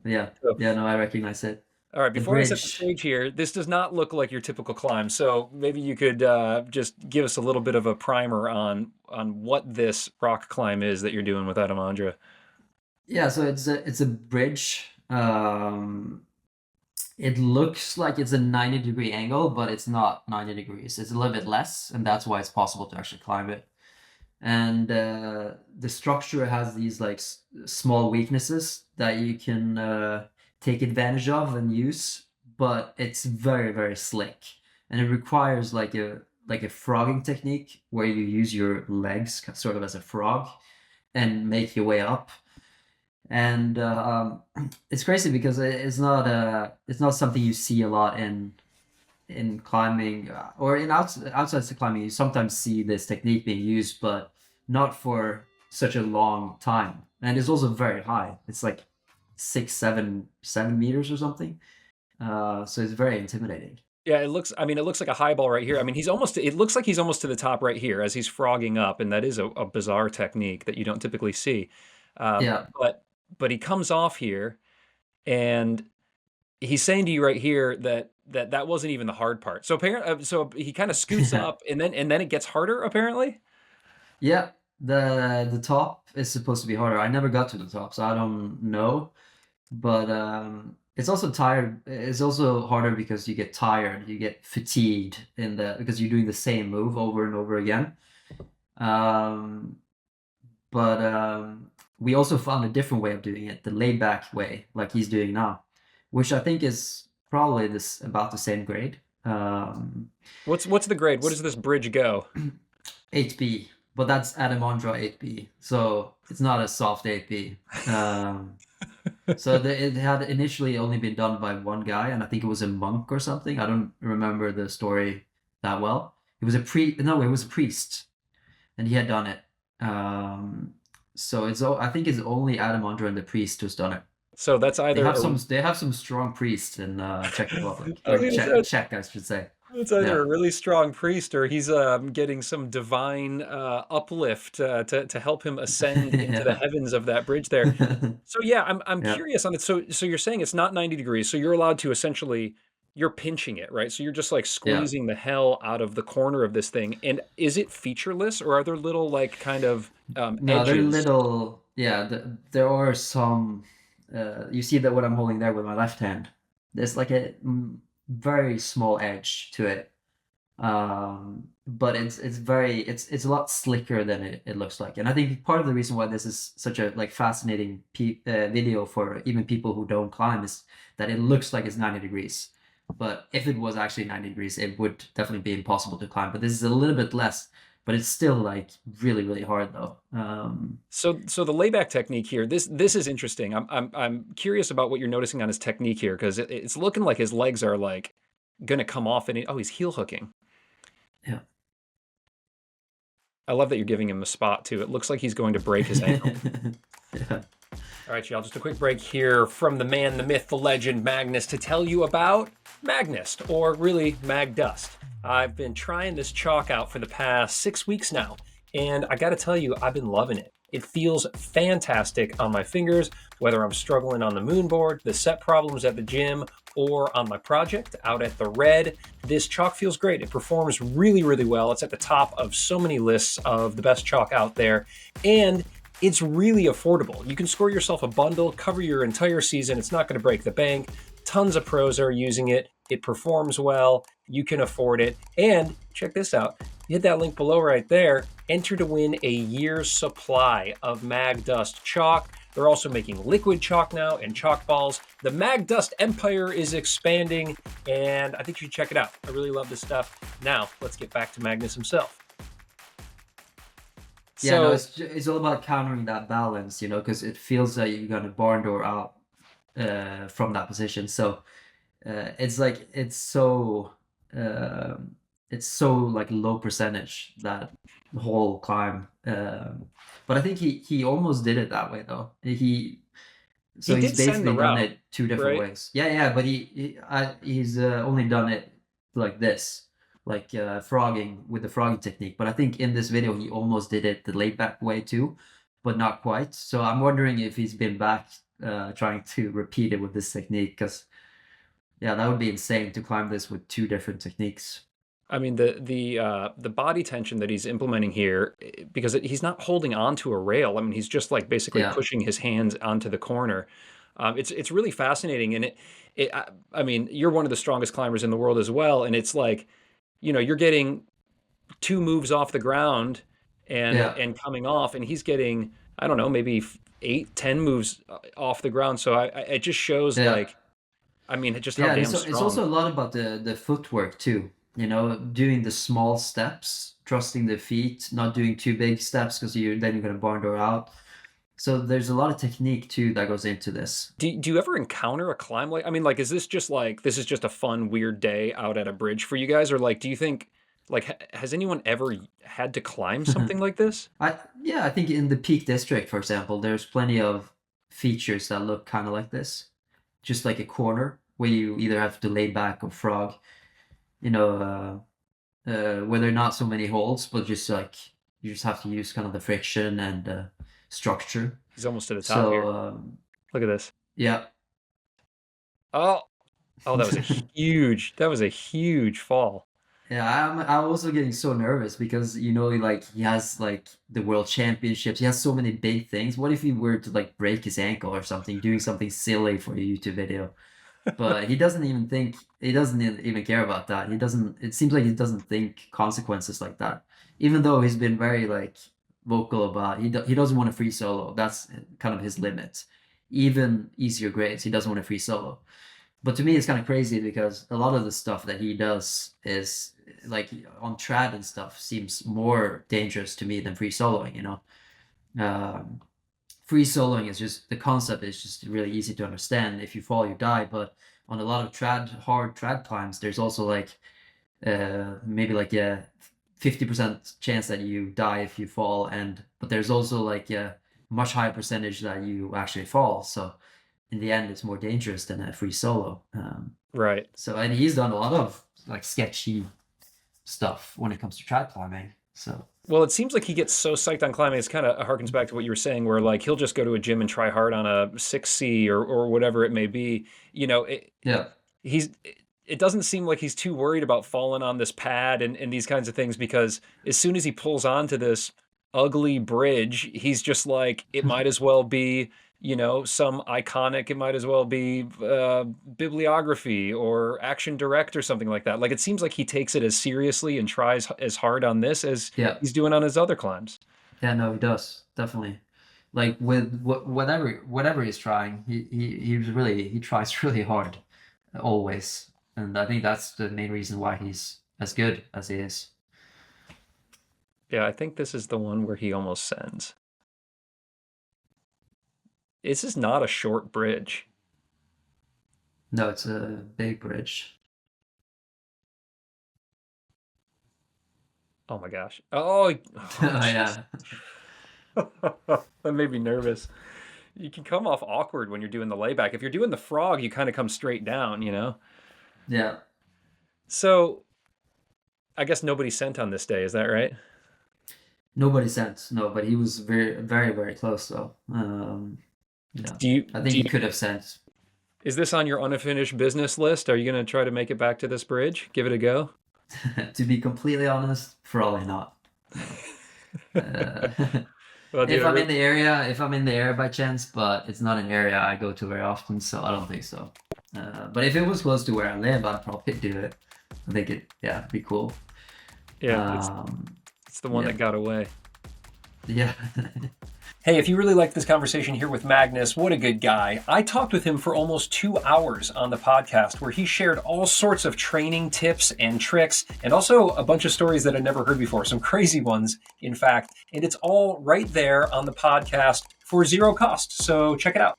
Yeah, So, yeah. No, I recognize it. all right, The before I set the bridge. stage here, this does not look like your typical climb. So maybe you could just give us a little bit of a primer on what this rock climb is that you're doing with Adamandra. Yeah, so it's a bridge. It looks like it's a 90-degree angle, but it's not 90 degrees. It's a little bit less, and that's why it's possible to actually climb it. And the structure has these like small weaknesses that you can take advantage of and use, but it's very, very slick. And it requires like a frogging technique where you use your legs sort of as a frog and make your way up. And it's crazy because it's not something you see a lot in climbing or in outside the climbing. You sometimes see this technique being used, but not for such a long time. And it's also very high. It's like 7 meters or something. So it's very intimidating. Yeah, I mean, it looks like a high ball right here. I mean, it looks like he's almost to the top right here as he's frogging up, and that is a bizarre technique that you don't typically see. Um, Yeah. but, but he comes off here and he's saying to you right here that wasn't even the hard part. So apparently, so he kind of scoots up and then it gets harder apparently. Yeah. The top is supposed to be harder. I never got to the top, so I don't know. But it's also tired. It's also harder because you get tired. You get fatigued because you're doing the same move over and over again. Um, but we also found a different way of doing it, the laid back way, like he's doing now, which I think is probably this about the same grade. What's the grade? What does this bridge go? 8B, but that's Adamondra 8B, so it's not a soft 8B. So it had initially only been done by one guy, and I think it was a monk or something. I don't remember the story that well. It was a no, it was a priest, and he had done it. So I think it's only Adamandra and the priest who's done it. So that's They either have a, some strong priests in Czech Republic I was or gonna say, Czech, I should say. it's either Yeah, a really strong priest or he's getting some divine uplift to help him ascend into the yeah, heavens of that bridge there. So yeah, I'm yeah, curious on it. So you're saying it's not 90 degrees, so you're allowed to essentially you're pinching it, right? So you're just like yeah. squeezing the hell out of the corner of this thing. And is it featureless or are there little like kind of No, they're edges? little. Yeah, there are some. You see that what I'm holding there with my left hand. There's like a very small edge to it, but it's a lot slicker than it looks like. And I think part of the reason why this is such a like fascinating video for even people who don't climb is that it looks like it's 90 degrees. But if it was actually 90 degrees, it would definitely be impossible to climb. But this is a little bit less, but it's still like really, really hard though. So the layback technique here, this is interesting. I'm curious about what you're noticing on his technique here because it's looking like his legs are like gonna come off and oh, he's heel hooking. Yeah. I love that you're giving him a spot too. It looks like he's going to break his ankle. Yeah. All right, y'all, just a quick break here from the man, the myth, the legend, Magnus, to tell you about MagDust, or really MagDust. I've been trying this chalk out for the past 6 weeks now, and I gotta tell you, I've been loving it. It feels fantastic on my fingers, whether I'm struggling on the moon board, the set problems at the gym, or on my project out at the Red. This chalk feels great. It performs really, really well. It's at the top of so many lists of the best chalk out there. And it's really affordable. You can score yourself a bundle, cover your entire season. It's not going to break the bank. Tons of pros are using it. It performs well. You can afford it. And check this out. You hit that link below right there. Enter to win a year's supply of MagDust chalk. They're also making liquid chalk now and chalk balls. The MagDust empire is expanding, and I think you should check it out. I really love this stuff. Now, let's get back to Magnus himself. Yeah, no, So, it's all about countering that balance, because it feels like you're gonna barn door out from that position. So it's like it's so like low percentage that whole climb. But I think he almost did it that way though. he So he's did send the basically done route, it two different right? ways. Yeah, yeah, but he's only done it like this, like frogging with the frogging technique. But I think in this video he almost did it the laid back way too, but not quite. So I'm wondering if he's been back trying to repeat it with this technique, because yeah, that would be insane to climb this with 2 different techniques. I mean, the body tension that he's implementing here, because he's not holding on to a rail. I mean, he's just like basically Yeah, pushing his hands onto the corner. It's really fascinating, and I mean, you're one of the strongest climbers in the world as well, and it's like, you're getting 2 moves off the ground yeah, and coming off, and he's getting, I don't know, maybe 8, 10 moves off the ground. So it just shows yeah. like, I mean, just how Yeah, and damn it's strong. also a lot about the footwork too. Doing the small steps, trusting the feet, not doing too big steps, because you're gonna barn door out. So there's a lot of technique too that goes into this. Do you ever encounter a climb like, I mean, like, is this just like, this is just a fun, weird day out at a bridge for you guys? Or like, do you think, like, has anyone ever had to climb something like this? I think in the Peak District, for example, there's plenty of features that look kind of like this, just like a corner where you either have to lay back or frog. Where there are not so many holes, but just like you just have to use kind of the friction and structure. He's almost to the top here. So Look at this. yeah, Oh, oh, that was a huge fall. yeah. I'm also getting so nervous because like he has like the world championships. He has so many big things. What if he were to like break his ankle or something, doing something silly for a YouTube video? But he doesn't even care about that. It seems like he doesn't think consequences like that, even though he's been very like vocal about he doesn't want a free solo. That's kind of his limit. Even easier grades, he doesn't want a free solo. But to me, it's kind of crazy because a lot of the stuff that he does is like on trad and stuff seems more dangerous to me than free soloing. Um, Free soloing is just the concept is just really easy to understand. If you fall, you die. But on a lot of hard trad climbs, there's also like maybe like a 50% chance that you die if you fall, but there's also like a much higher percentage that you actually fall. So in the end, it's more dangerous than a free solo. Right. So and he's done a lot of like sketchy stuff when it comes to trad climbing. So Well, it seems like he gets so psyched on climbing. It's kind of harkens back to what you were saying, where like he'll just go to a gym and try hard on a 6C or whatever it may be. yeah, He's it doesn't seem like he's too worried about falling on this pad and these kinds of things, because as soon as he pulls onto this ugly bridge, he's just like, it might as well be, some iconic, it might as well be bibliography or Action Direct or something like that. Like, it seems like he takes it as seriously and tries as hard on this as yeah. he's doing on his other climbs. Yeah, no, he does definitely. Like with whatever he's trying, he tries really hard, always, and I think that's the main reason why he's as good as he is. Yeah, I think this is the one where he almost sends. This is not a short bridge. No, it's a big bridge. Oh my gosh. Oh, Yeah, that made me nervous. You can come off awkward when you're doing the layback. If you're doing the frog, you kind of come straight down, yeah. So I guess nobody sent on this day, is that right? Nobody sent, no, but he was very, very, very close though. Yeah, Do you I think he could have sent. is this on your unfinished business list? Are you going to try to make it back to this bridge? Give it a go? To be completely honest, probably not. Uh, Well, if I'm dude, in the area by chance, but it's not an area I go to very often, so I don't think so. But if it was close to where I live, I'd probably do it. I think it'd be cool. yeah, Um, it's the one yeah. that got away. Yeah. Hey, if you really liked this conversation here with Magnus, what a good guy. I talked with him for almost 2 hours on the podcast, where he shared all sorts of training tips and tricks, and also a bunch of stories that I'd never heard before, some crazy ones, in fact. And it's all right there on the podcast for 0 cost. So check it out.